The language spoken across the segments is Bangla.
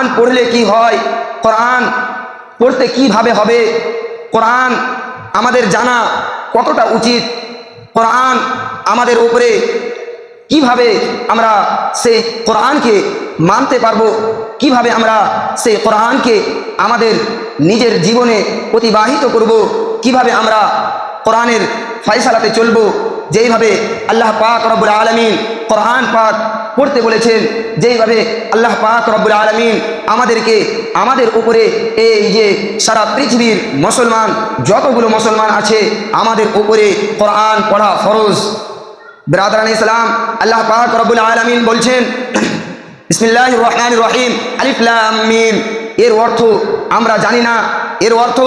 কোরআন পড়লে কি হয়, কোরআন পড়তে কিভাবে হবে, কোরআন আমাদের জানা কতটা উচিত, কোরআন আমাদের উপরে কিভাবে আমরা সেই কোরআনকে মানতে পারবো, কিভাবে আমরা সেই কোরআনকে আমাদের নিজের জীবনে অতিবাহিত করব, কিভাবে আমরা কোরআনের ফয়সালাতে চলব, যেইভাবে আল্লাহ পাক রব্বুল আলামিন কোরআন পাক পড়তে বলেছেন, যেইভাবে আল্লাহ পাক রব্বুল আলামিন আমাদেরকে আমাদের উপরে এই যে সারা পৃথিবীর মুসলমান যতগুলো মুসলমান আছে আমাদের উপরে কোরআন পড়া ফরজ। বিরাদরান ইসলাম, আল্লাহ পাক রব্বুল আলামিন বলছেন বিসমিল্লাহির রহমানির রহিম আলিফ লাম মিম, এর অর্থ আমরা জানি না, এর অর্থ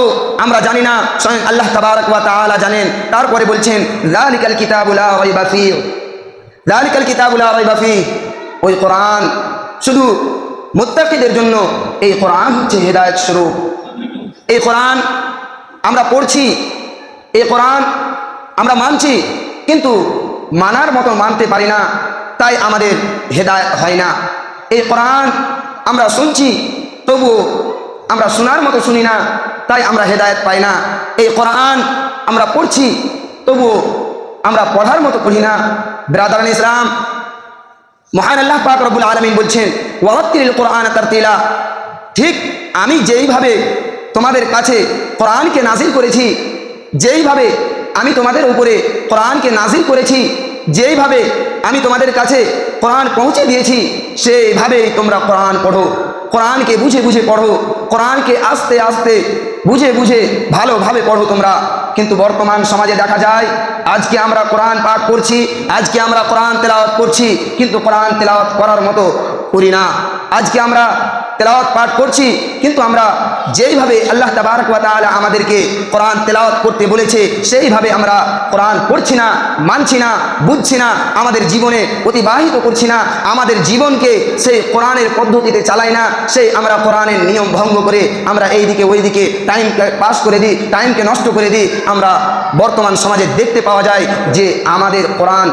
আমরা জানি না, স্বয়ং আল্লাহ তাবারক ওয়া তাআলা জানেন। তারপরে বলছেন যালিকাল কিতাবু লা রাইবা ফীহ, যালিকাল কিতাবু লা রাইবা ফীহ, ওই কোরআন শুধু মুত্তাকিদের জন্য, এই কোরআন হচ্ছে হেদায়েত স্বরূপ। এই কোরআন আমরা পড়ছি, এই কোরআন আমরা মানছি, কিন্তু মানার মতো মানতে পারি না, তাই আমাদের হেদায়েত হয় না। এই কোরআন আমরা শুনছি, তবু আমরা শোনার মতো শুনি না, তাই আমরা হেদায়েত পাই না। এই কোরআন আমরা পড়ছি, তবু আমরা পড়ার মতো পড়ি না। বিরাদরান ইসলাম, মহান আল্লাহ পাক রব্বুল আলামিন বলছেন ওয়ারাত্তিলিল কোরআন তারতিলা, ঠিক আমি যেইভাবে তোমাদের কাছে কোরআনকে নাজিল করেছি, যেইভাবে আমি তোমাদের উপরে কোরআনকে নাজিল করেছি, যেইভাবে আমি তোমাদের কাছে কোরআন পৌঁছে দিয়েছি, সেইভাবেই তোমরা কোরআন পড়ো, কোরআনকে বুঝে বুঝে পড়ো, কোরআনকে আস্তে আস্তে বুঝে বুঝে ভালোভাবে পড়ো তোমরা। কিন্তু বর্তমান সমাজে দেখা যায় আজকে আমরা কোরআন পাঠ করছি, আজকে আমরা কোরআন তেলাওয়াত করছি, কিন্তু কোরআন তেলাওয়াত করার মতো করি না। আজকে আমরা তেলাওয়াত পাঠ করছি, কিন্তু আমরা যেইভাবে আল্লাহ তাবারক ওয়া তাআলা আমাদেরকে কোরআন তেলাওয়াত করতে বলেছে সেইভাবে আমরা কোরআন পড়ছি না, মানছি না, বুঝছি না, আমাদের জীবনে অতিবাহিত করছি না, আমাদের জীবনকে সেই কোরআনের পদ্ধতিতে চালাই না, সেই আমরা কোরআনের নিয়ম ভঙ্গ করে আমরা এই দিকে ওই দিকে টাইম পাস করে দিই, টাইমকে নষ্ট করে দিই। আমরা বর্তমান সমাজে দেখতে পাওয়া যায় যে আমাদের কোরআন,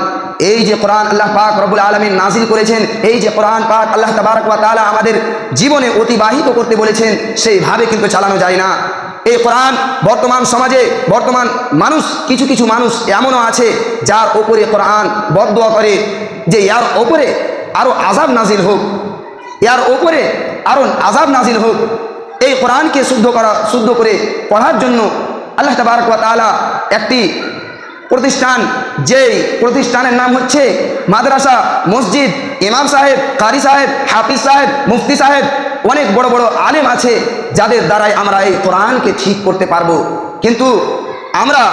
এই যে কোরআন আল্লাহ পাক রব্বুল আলামিন নাজিল করেছেন, এই যে কোরআন পাক আল্লাহ তাবারক ওয়া তাআলা আমাদের জীবনে অতিবাহিত করতে বলেছেন, সেইভাবে কিন্তু চালানো যায় না। এই কোরআন বর্তমান সমাজে, বর্তমান মানুষ, কিছু কিছু মানুষ এমনও আছে যার ওপরে কোরআন বদদুয়া করে যে ইয়ার ওপরে আরো আযাব নাজিল হোক, ইয়ার ওপরে আরো আযাব নাজিল হোক। এই কোরআনকে শুদ্ধ করে পড়ার জন্য আল্লাহ তাবারক ওয়া তাআলা একটি প্রতিষ্ঠান, যেই প্রতিষ্ঠানের নাম হচ্ছে মাদ্রাসা, মসজিদ, ইমাম সাহেব, কারি সাহেব, হাফিজ সাহেব, মুফতি সাহেব, অনেক বড় বড় আলেম আছে যাদের দ্বারাই আমরা এই কোরআনকে ঠিক করতে পারবো, কিন্তু আমরা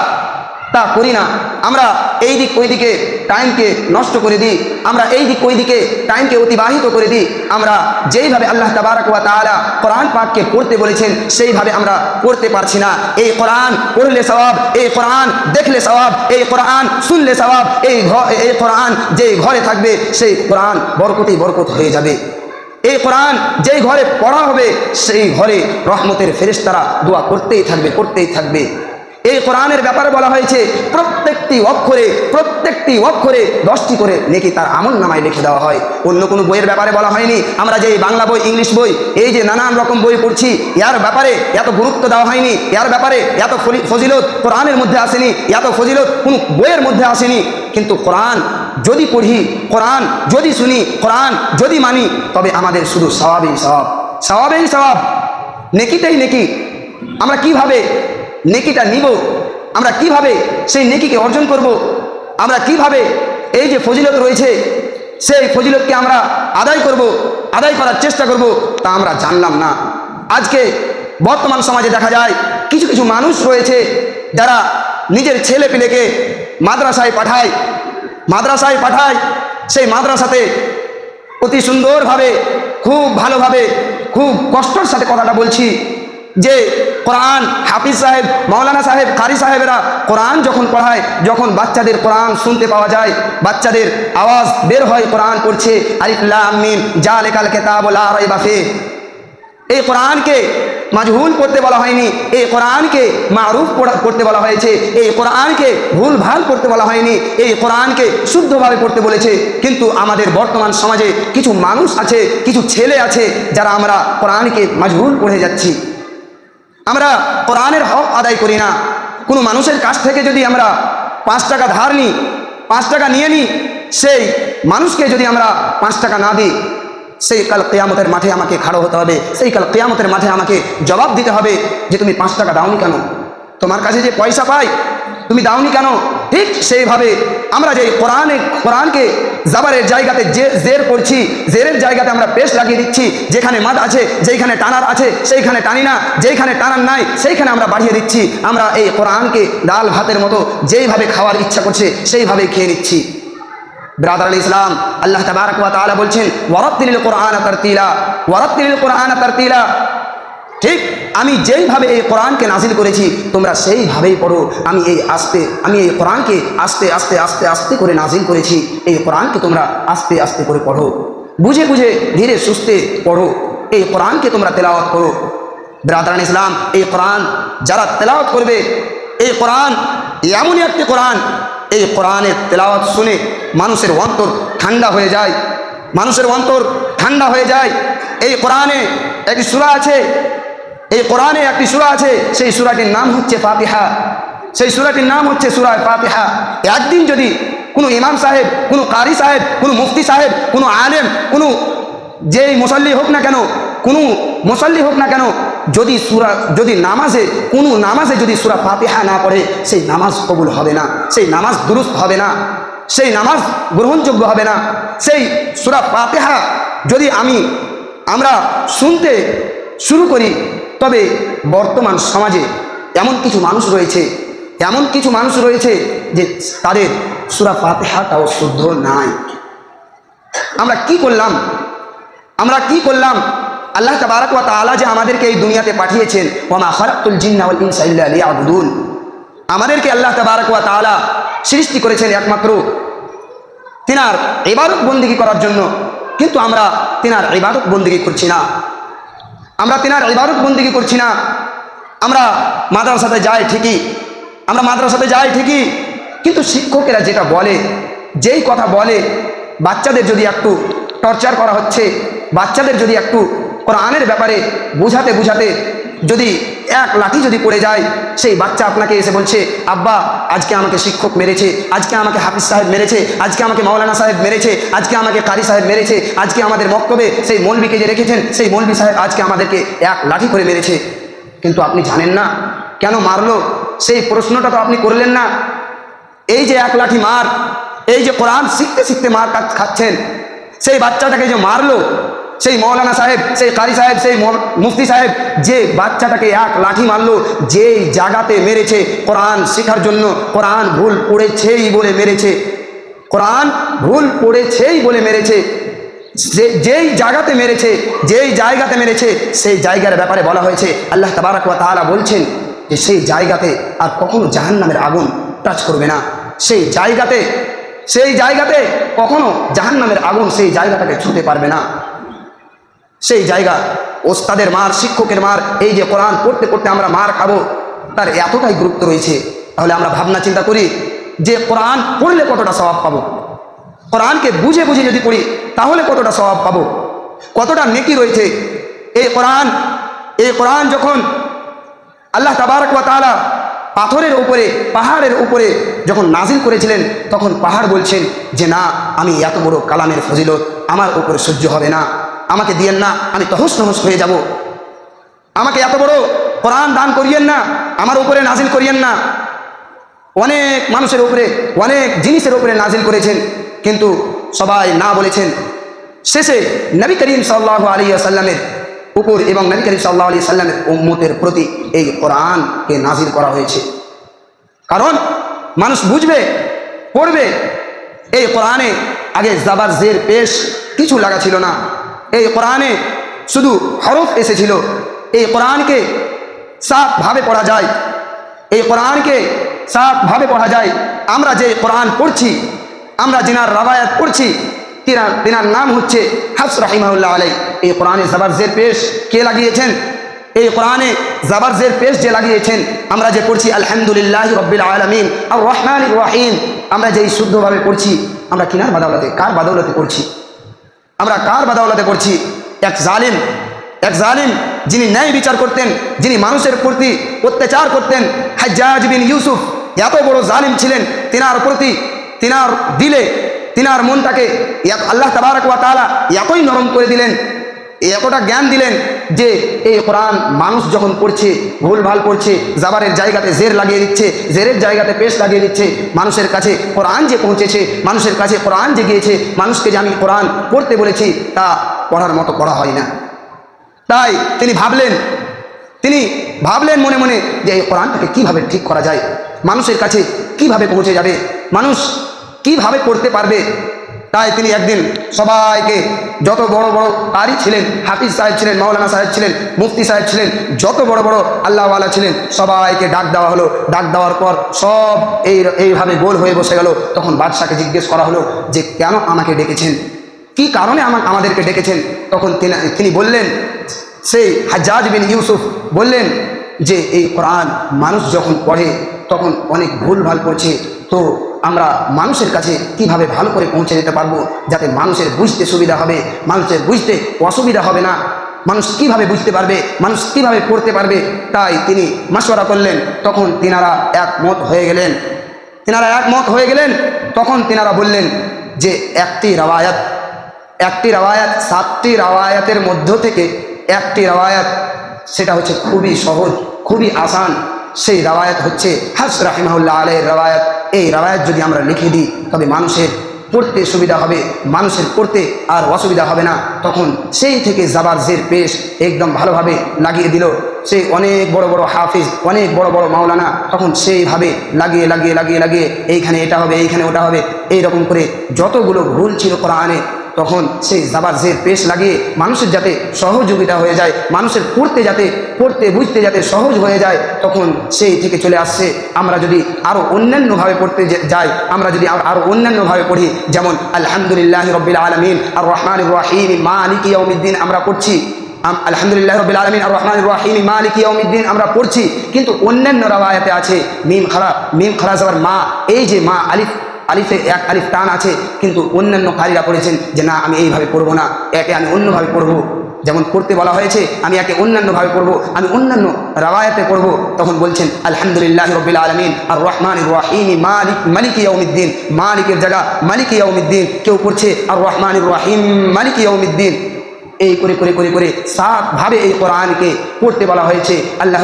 তা করি না। আমরা এই দিক ওই দিকে টাইমকে নষ্ট করে দিই, আমরা এই দিক ওই দিকে টাইমকে অতিবাহিত করে দিই। আমরা যেইভাবে আল্লাহ তাবারক ওয়া তাআলা কোরআন পাককে পড়তে বলেছেন সেইভাবে আমরা পড়তে পারছি না। এই কোরআন পড়লে সওয়াব, এই কোরআন দেখলে সওয়াব, এই কোরআন শুনলে সওয়াব, এই কোরআন যেই ঘরে থাকবে সেই কোরআন বরকতেই বরকত হয়ে যাবে। এই কোরআন যেই ঘরে পড়া হবে সেই ঘরে রহমতের ফেরেশতারা দোয়া করতেই থাকবে, করতেই থাকবে। এই কোরআনের ব্যাপারে বলা হয়েছে প্রত্যেকটি অক্ষরে 10টি করে নেকি তার আমল নামায় লিখে দেওয়া হয়। অন্য কোনো বইয়ের ব্যাপারে বলা হয়নি। আমরা যে বাংলা বই, ইংলিশ বই, এই যে নানান রকম বই পড়ছি, এর ব্যাপারে এত গুরুত্ব দেওয়া হয়নি, এর ব্যাপারে এত ফজিলত কোরআনের মধ্যে আসেনি, এত ফজিলত কোনো বইয়ের মধ্যে আসেনি। কিন্তু কোরআন যদি পড়ি, কোরআন যদি শুনি, কোরআন যদি মানি, তবে আমাদের শুধু সওয়াবেই সওয়াব, সওয়াবেই সওয়াব, নেকিতেই নেকি। আমরা কিভাবে নেকিটা নিব, আমরা কিভাবে সেই নেকিকে অর্জন করব, আমরা কিভাবে এই যে ফজিলত রয়েছে সেই ফজিলতকে আমরা আদায় করব, আদায় করার চেষ্টা করব, তা আমরা জানলাম না। আজকে বর্তমান সমাজে দেখা যায় কিছু কিছু মানুষ রয়েছে যারা নিজের ছেলে পেলেকে মাদ্রাসায় পাঠায়, সেই মাদ্রাসাতে অতি সুন্দরভাবে, খুব ভালোভাবে, খুব কষ্টের সাথে কথাটা বলছি যে কোরআন হাফিজ সাহেব, মাওলানা সাহেব, কারি সাহেবেরা কোরআন যখন পড়ায়, যখন বাচ্চাদের কোরআন শুনতে পাওয়া যায়, বাচ্চাদের আওয়াজ বের হয় কোরআন পড়ছে, আলিফ লাম মিম যালিকাল কিতাবু লা রাইবা ফীহ, এই কোরআনকে মাজহুল পড়তে বলা হয়নি, এই কোরআনকে মারুফ পড়তে বলা হয়েছে, এই কোরআনকে ভুল ভাল পড়তে বলা হয়নি, এই কোরআনকে শুদ্ধভাবে পড়তে বলেছে। কিন্তু আমাদের বর্তমান সমাজে কিছু মানুষ আছে, কিছু ছেলে আছে, যারা আমরা কোরআনকে মাজহুল পড়ে যাচ্ছি। আমরা কোরআনের হক আদায় করি না। কোনো মানুষের কাছ থেকে যদি আমরা 5 টাকা ধার নিই, 5 টাকা নিয়ে নিই, সেই মানুষকে যদি আমরা 5 টাকা না দিই, সেই কাল কিয়ামতের মাঠে আমাকে খাড়ো হতে হবে, সেই কাল কিয়ামতের মাঠে আমাকে জবাব দিতে হবে যে তুমি 5 টাকা দাওনি কেন, তোমার কাছে যে পয়সা পাই তুমি দাওনি কেন। ঠিক সেইভাবে আমরা যে কোরআনকে জাবারের জায়গাতে জের করছি, জেরের জায়গাতে আমরা পেশ লাগিয়ে দিচ্ছি, যেখানে মাদ আছে, যেইখানে টানার আছে সেইখানে টানি না, যেইখানে টানার নাই সেইখানে আমরা বাড়িয়ে দিচ্ছি। আমরা এই কোরআনকে ডাল ভাতের মতো যেইভাবে খাওয়ার ইচ্ছা করছে সেইভাবেই খেয়ে নিচ্ছি। ব্রাদার আল ইসলাম, আল্লাহ তাবারক ওয়া তাআলা বলছেন ওয়ারাত্তিলিল কোরআন তারতিলা, ওয়ারাত্তিলিল কোরআন তারতিলা। ঠিক আমি যেইভাবে এই কোরআনকে নাজিল করেছি তোমরা সেইভাবেই পড়ো। আমি এই কোরআনকে আস্তে আস্তে আস্তে আস্তে করে নাজিল করেছি। এই কোরআনকে তোমরা আস্তে আস্তে করে পড়ো, বুঝে বুঝে ধীরে সুস্থে পড়ো। এই কোরআনকে তোমরা তেলাওয়াত করো। ব্রাদার আল ইসলাম, এই কোরআন যারা তেলাওয়াত করবে, এই কোরআন এমনই একটি কোরআন, এই কোরআনের তেলাওয়াত শুনে মানুষের অন্তর ঠান্ডা হয়ে যায়, মানুষের অন্তর ঠান্ডা হয়ে যায়। এই কোরআনে একটি সূরা আছে, এই কোরআনে একটি সূরা আছে, সেই সূরাটির নাম হচ্ছে ফাতিহা, সেই সূরাটির নাম হচ্ছে সূরা ফাতিহা। একদিন যদি কোনো ইমাম সাহেব, কোনো কারি সাহেব, কোনো মুফতি সাহেব, কোনো আলেম, কোনো যেই মুসল্লি হোক না কেন, কোনো মুসল্লি হোক না কেন, যদি নামাজে যদি সূরা ফাতিহা না পড়ে সেই নামাজ কবুল হবে না, সেই নামাজ দুরুস্ত হবে না, সেই নামাজ গ্রহণযোগ্য হবে না। সেই সূরা ফাতিহা যদি আমরা শুনতে শুরু করি, তবে বর্তমান সমাজে এমন কিছু মানুষ রয়েছে যে তাদের সূরা ফাতিহাটাও শুদ্ধ নাই। আমরা কি করলাম? আল্লাহ তাবারক ওয়া তাআলা যে আমাদেরকে এই দুনিয়াতে পাঠিয়েছেন, ওয়া মা খালাকতুল জিন্না ওয়াল ইনসা ইল্লা লিয়াবুদুন, আমাদেরকে আল্লাহ তাবারক ওয়া তাআলা সৃষ্টি করেছেন একমাত্র তিনার ইবাদত বন্দেগী করার জন্য। কিন্তু আমরা তিনার ইবাদত বন্দেগী করছি না, আমরা মাদ্রাসাতে যাই ঠিকই, কিন্তু শিক্ষকেরা যেটা বলে, যেই কথা বলে, বাচ্চাদের যদি একটু টর্চার করা হচ্ছে, বাচ্চাদের যদি একটু কোরআনের ব্যাপারে বুঝাতে যদি এক লাঠি যদি পড়ে যায়, সেই বাচ্চা আপনাকে এসে বলছে, আব্বা আজকে আমাকে শিক্ষক মেরেছে, আজকে আমাকে হাফিজ সাহেব মেরেছে, আজকে আমাকে মাওলানা সাহেব মেরেছে, আজকে আমাকে কারি সাহেব মেরেছে, আজকে আমাদের মক্তবে সেই মৌলবীকে যে রেখেছেন সেই মৌলবী সাহেব আজকে আমাদেরকে এক লাঠি করে মেরেছে। কিন্তু আপনি জানেন না কেন মারলো, সেই প্রশ্নটা তো আপনি করলেন না। এই যে এক লাঠি মার, এই যে কোরআন শিখতে শিখতে মার খাচ্ছেন, সেই বাচ্চাটাকে যে মারলো, সেই মৌলানা সাহেব, সেই কারি সাহেব, সেই মুফতি সাহেব যে বাচ্চাটাকে এক লাঠি মারলো, যেই জায়গাতে মেরেছে কোরআন শেখার জন্য, কোরআন ভুল পড়েছেই বলে মেরেছে, কোরআন ভুল পড়েছেই বলে মেরেছে, যেই জায়গাতে মেরেছে সেই জায়গার ব্যাপারে বলা হয়েছে, আল্লাহ তাবারক ওয়া তাআলা বলছেন যে সেই জায়গাতে আর কখনো জাহান্নামের আগুন টাচ করবে না, সেই জায়গাতে কখনো জাহান্নামের আগুন সেই জায়গাটাকে ছুঁতে পারবে না। সেই জায়গা ওস্তাদের মার, শিক্ষকের মার, এই যে কোরআন পড়তে পড়তে আমরা মার খাবো, তার এতটাই গুরুত্ব রয়েছে। তাহলে আমরা ভাবনা চিন্তা করি যে কোরআন পড়লে কতটা সওয়াব পাবো, কোরআনকে বুঝে যদি পড়ি তাহলে কতটা সওয়াব পাবো, কতটা নেকি রয়েছে। এই কোরআন যখন আল্লাহ তাবারক ওয়া তাআলা পাহাড়ের উপরে যখন নাজিল করেছিলেন, তখন পাহাড় বলছেন যে না, আমি এত বড় কালামের ফজিলত আমার উপরে সহ্য হবে না, আমাকে দিয়েন না, আমি তহস নহস হয়ে যাব, আমাকে এত বড় কোরআন দান করিয়েন না, আমার উপরে নাজিল করিয়েন না। অনেক মানুষের উপরে, অনেক জিনিসের উপরে নাজিল করেছেন, কিন্তু সবাই না বলেছেন। শেষে নবী করিম সাল্লাল্লাহু আলাইহি ওয়াসাল্লামের উপর এবং নবী করিম সাল্লাল্লাহু আলাইহি ওয়াসাল্লামের উম্মতের প্রতি এই কোরআনকে নাজিল করা হয়েছে। কারণ মানুষ বুঝবে, পড়বে। এই কোরআনে আগে জাবার জের পেশ কিছু লাগা ছিল না, এই কোরআনে শুধু হরফ এসেছিল। এই কোরআনকে সাফভাবে পড়া যায়, আমরা যে কোরআন পড়ছি, আমরা যিনার রাবায়াত পড়ছি, তিনার নাম হচ্ছে হাফস রাহিমাহুল্লাহ আলাইহি। এই কোরআনে জাবার জের পেশ কে লাগিয়েছেন? এই কোরআনে জাবার জের পেশ যে লাগিয়েছেন, আমরা যে পড়ছি আলহামদুলিল্লাহি রাব্বিল আলামিন আর রহমানির রহিম, আমরা যেই শুদ্ধভাবে পড়ছি, আমরা কিনার বাদাওলাতে, কার বাদাওলাতে পড়ছি? আমরা কার বাদাওলাতে পড়ছি? এক জালিম যিনি ন্যায় বিচার করতেন, যিনি মানুষের প্রতি অত্যাচার করতেন, হাজ্জাজ বিন ইউসুফ এত বড় জালিম ছিলেন। তিনার প্রতি, তিনার দিলে, তিনার মনটাকে আল্লাহ তাবারক ওয়া তাআলা এতই নরম করে দিলেন, এতটা জ্ঞান দিলেন যে এই কোরআন মানুষ যখন পড়ছে, ভুলভাল পড়ছে, জাবারের জায়গাতে জের লাগিয়ে দিচ্ছে, জেরের জায়গাতে পেশ লাগিয়ে দিচ্ছে, মানুষের কাছে কোরআন যে পৌঁছেছে, মানুষের কাছে কোরআন যে গিয়েছে, মানুষকে যে আমি কোরআন পড়তে বলেছি তা পড়ার মতো পড়া হয় না। তাই তিনি ভাবলেন মনে মনে যে এই কোরআনটাকে কীভাবে ঠিক করা যায়, মানুষের কাছে কিভাবে পৌঁছে যাবে, মানুষ কিভাবে পড়তে পারবে। তাই তিনি একদিন সবাইকে, যত বড় বড় কারি ছিলেন, হাফিজ সাহেব ছিলেন, মাওলানা সাহেব ছিলেন, মুফতি সাহেব ছিলেন, যত বড় বড় আল্লাহওয়ালা ছিলেন, সবাইকে ডাক দেওয়া হলো। ডাক দেওয়ার পর সব এইভাবে গোল হয়ে বসে গেল। তখন বাদশাকে জিজ্ঞেস করা হলো যে কেন আমাকে ডেকেছেন, কি কারণে আমাদেরকে ডেকেছেন? তখন তিনি বললেন, সেই হাজ্জাজ বিন ইউসুফ বললেন যে এই কোরআন মানুষ যখন পড়ে তখন অনেক ভুলভাল পড়ছে, তো আমরা মানুষের কাছে কিভাবে ভালো করে পৌঁছে যেতে পারবো, যাতে মানুষের বুঝতে সুবিধা হবে, মানুষের বুঝতে অসুবিধা হবে না, মানুষ কিভাবে বুঝতে পারবে, মানুষ কিভাবে পড়তে পারবে। তাই তিনি মাশওয়ারা করলেন। তখন তিনারা একমত হয়ে গেলেন। তখন তিনারা বললেন যে একটি রাওয়ায়াত 7টি রাওয়ায়াতের মধ্য থেকে একটি রাওয়ায়াত, সেটা হচ্ছে খুবই সহজ, খুবই আসান। সেই রাওয়ায়াত হচ্ছে হাফস রাহিমাহুল্লাহ আলাইহির রাওয়ায়াত। এই রাওয়ায়াত যদি আমরা লিখে দিই তবে মানুষের পড়তে সুবিধা হবে, মানুষের পড়তে আর অসুবিধা হবে না। তখন সেই থেকে জাবার জের পেশ একদম ভালোভাবে লাগিয়ে দিল। সেই অনেক বড় বড় হাফিজ, অনেক বড় বড় মাওলানা তখন সেইভাবে লাগিয়ে এইখানে এটা হবে, এইখানে ওটা হবে, এইরকম করে যতগুলো ভুল ছিল কোরআনে, তখন সেই জাবার জের পেশ লাগিয়ে মানুষের যাতে সহযোগিতা হয়ে যায়, মানুষের পড়তে বুঝতে যাতে সহজ হয়ে যায়, তখন সেই থেকে চলে আসছে। আমরা যদি আরও অন্যান্যভাবে পড়তে যাই, আমরা যদি আরও অন্যান্যভাবে পড়ি, যেমন আলহামদুলিল্লাহ রাব্বিল আলামিন আর রহমানির রহিম মালিকি ইয়াউমিদ্দিন আমরা পড়ছি, আলহামদুলিল্লাহ রাব্বিল আলামিন আর রহমানির রহিম মালিকি ইয়াউমিদ্দিন আমরা পড়ছি, কিন্তু অন্যান্য রাওয়ায়াতে আছে মিম খারা জাবার মা, এই যে মা আলিফে এক আলিফ টান আছে, কিন্তু অন্যান্য কারীরা পড়েছেন যে না, আমি এইভাবে পড়বো না, একে আমি অন্যভাবে পড়বো। যেমন পড়তে বলা হয়েছে, আমি একে অন্যান্যভাবে পড়বো, আমি অন্যান্য রাওয়ায়াতে পড়বো। তখন বলছেন আলহামদুলিল্লাহ রাব্বিল আলামিন আর রহমানির রহিম মালিকি ইয়াউমিদ্দিন, মালিকের জায়গা মালিকি ইয়াউমিদ্দিন, কেউ পড়ছে আর রহমানির রহিম মালিকি ইয়াউমিদ্দিন। এই করে 7 ভাবে এই কোরআনকে পড়তে বলা হয়েছে। আল্লাহ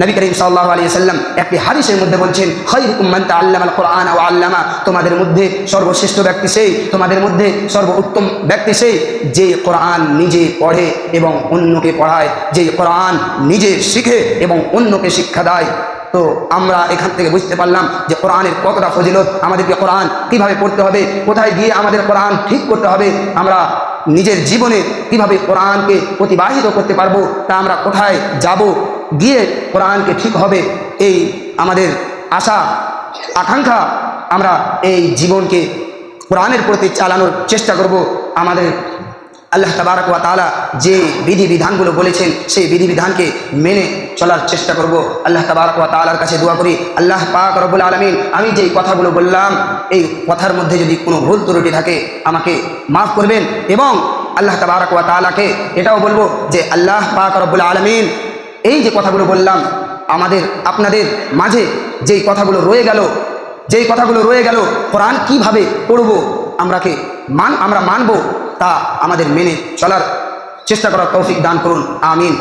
নবী করিম সাল্লাল্লাহু আলাইহি ওয়াসাল্লাম একটি হাদিসের মধ্যে বলছেন, খায়রুকুম মান তাআল্লামাল কোরআন ওয়া আল্লামা, তোমাদের মধ্যে সর্বশ্রেষ্ঠ ব্যক্তি সেই, তোমাদের মধ্যে সর্বোত্তম ব্যক্তি সেই, যে কোরআন নিজে পড়ে এবং অন্যকে পড়ায়, যে কোরআন নিজে শিখে এবং অন্যকে শিক্ষা দেয়। তো আমরা এখান থেকে বুঝতে পারলাম যে কোরআনের কতটা ফজিলত, আমাদেরকে কোরআন কিভাবে পড়তে হবে, কোথায় গিয়ে আমাদের কোরআন ঠিক করতে হবে, আমরা নিজের জীবনে কিভাবে কোরআনকে প্রতিবাহিত করতে পারবো, তা আমরা কোথায় যাব, গিয়ে কোরআনকে ঠিক হবে, এই আমাদের আশা আকাঙ্ক্ষা। আমরা এই জীবনকে কোরআনের প্রতি চালানোর চেষ্টা করব। আমাদের আল্লাহ তাবারক ওয়া তাআলা যে বিধিবিধানগুলো বলেছেন সেই বিধিবিধানকে মেনে চলার চেষ্টা করব। আল্লাহ তাবারক ওয়া তাআলার কাছে দোয়া করি, আল্লাহ পাক রব্বুল আলামিন, আমি যেই কথাগুলো বললাম এই কথার মধ্যে যদি কোনো ভুল ত্রুটি থাকে আমাকে মাফ করবেন, এবং আল্লাহ তাবারক ওয়া তাআলাকে এটাও বলবো যে আল্লাহ পাক রব্বুল আলামিন, এই যে কথাগুলো বললাম আপনাদের মাঝে যেই কথাগুলো রয়ে গেল কোরআন কিভাবে পড়ব আমরা মানব, তা আমাদের মেনে চলার চেষ্টা করার তৌফিক দান করুন। আমিন।